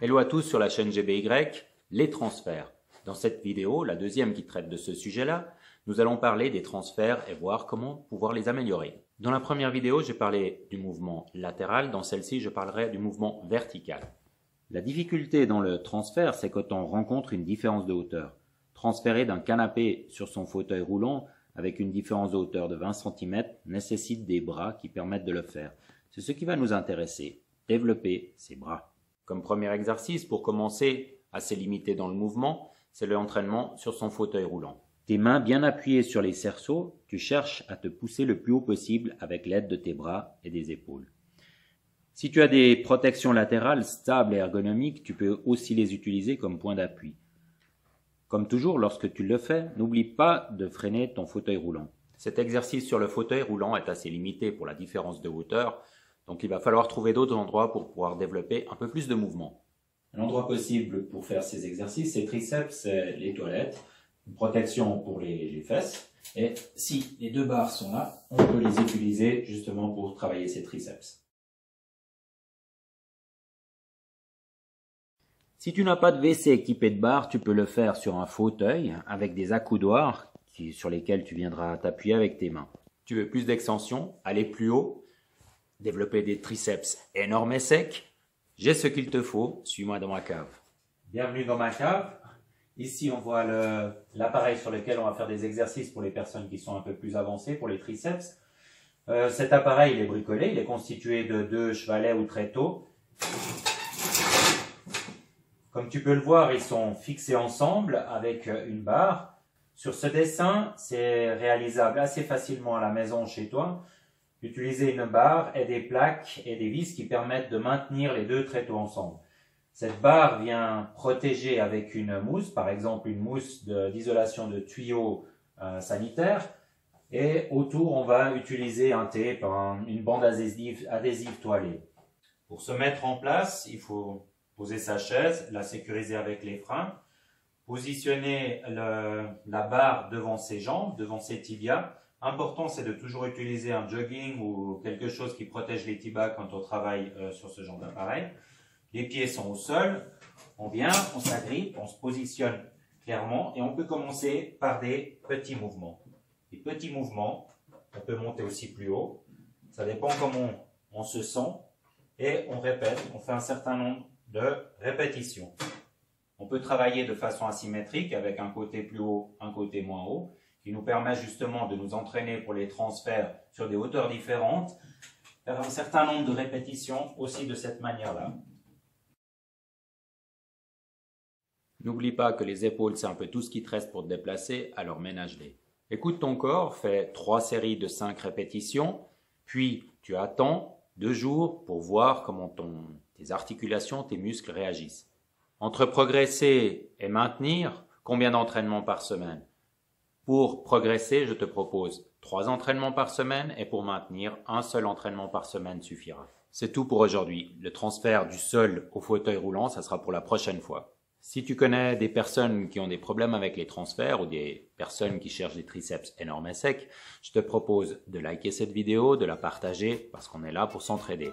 Hello à tous sur la chaîne GBY, les transferts. Dans cette vidéo, la deuxième qui traite de ce sujet-là, nous allons parler des transferts et voir comment pouvoir les améliorer. Dans la première vidéo, j'ai parlé du mouvement latéral, dans celle-ci, je parlerai du mouvement vertical. La difficulté dans le transfert, c'est quand on rencontre une différence de hauteur. Transférer d'un canapé sur son fauteuil roulant avec une différence de hauteur de 20 cm nécessite des bras qui permettent de le faire. C'est ce qui va nous intéresser, développer ses bras. Comme premier exercice, pour commencer à se limiter dans le mouvement, c'est l'entraînement sur son fauteuil roulant. Tes mains bien appuyées sur les cerceaux, tu cherches à te pousser le plus haut possible avec l'aide de tes bras et des épaules. Si tu as des protections latérales stables et ergonomiques, tu peux aussi les utiliser comme point d'appui. Comme toujours, lorsque tu le fais, n'oublie pas de freiner ton fauteuil roulant. Cet exercice sur le fauteuil roulant est assez limité pour la différence de hauteur, donc il va falloir trouver d'autres endroits pour pouvoir développer un peu plus de mouvement. Un endroit possible pour faire ces exercices, c'est triceps, c'est les toilettes, une protection pour les fesses. Et si les deux barres sont là, on peut les utiliser justement pour travailler ces triceps. Si tu n'as pas de WC équipé de barres, tu peux le faire sur un fauteuil avec des accoudoirs sur lesquels tu viendras t'appuyer avec tes mains. Tu veux plus d'extension, aller plus haut, développer des triceps énormes et secs? J'ai ce qu'il te faut, suis-moi dans ma cave. Bienvenue dans ma cave. Ici, on voit l'appareil sur lequel on va faire des exercices pour les personnes qui sont un peu plus avancées, pour les triceps. Cet appareil, il est bricolé, il est constitué de 2 chevalets ou tréteaux. Comme tu peux le voir, ils sont fixés ensemble avec une barre. Sur ce dessin, c'est réalisable assez facilement à la maison chez toi. Utiliser une barre et des plaques et des vis qui permettent de maintenir les 2 tréteaux ensemble. Cette barre vient protéger avec une mousse, par exemple une mousse d'isolation de tuyaux sanitaires. Et autour, on va utiliser un tape, une bande adhésive toilée. Pour se mettre en place, il faut poser sa chaise, la sécuriser avec les freins, positionner la barre devant ses jambes, devant ses tibias. Important, c'est de toujours utiliser un jogging ou quelque chose qui protège les tibias quand on travaille sur ce genre d'appareil. Les pieds sont au sol, on vient, on s'agrippe, on se positionne clairement et on peut commencer par des petits mouvements. Des petits mouvements, on peut monter aussi plus haut, ça dépend comment on se sent et on répète, on fait un certain nombre de répétitions. On peut travailler de façon asymétrique avec un côté plus haut, un côté moins haut, qui nous permet justement de nous entraîner pour les transferts sur des hauteurs différentes, faire un certain nombre de répétitions aussi de cette manière-là. N'oublie pas que les épaules, c'est un peu tout ce qui te reste pour te déplacer, alors ménage-les. Écoute ton corps, fais 3 séries de 5 répétitions, puis tu attends 2 jours pour voir comment tes articulations, tes muscles réagissent. Entre progresser et maintenir, combien d'entraînements par semaine? Pour progresser, je te propose 3 entraînements par semaine et pour maintenir, un seul entraînement par semaine suffira. C'est tout pour aujourd'hui. Le transfert du sol au fauteuil roulant, ça sera pour la prochaine fois. Si tu connais des personnes qui ont des problèmes avec les transferts ou des personnes qui cherchent des triceps énormes et secs, je te propose de liker cette vidéo, de la partager parce qu'on est là pour s'entraider.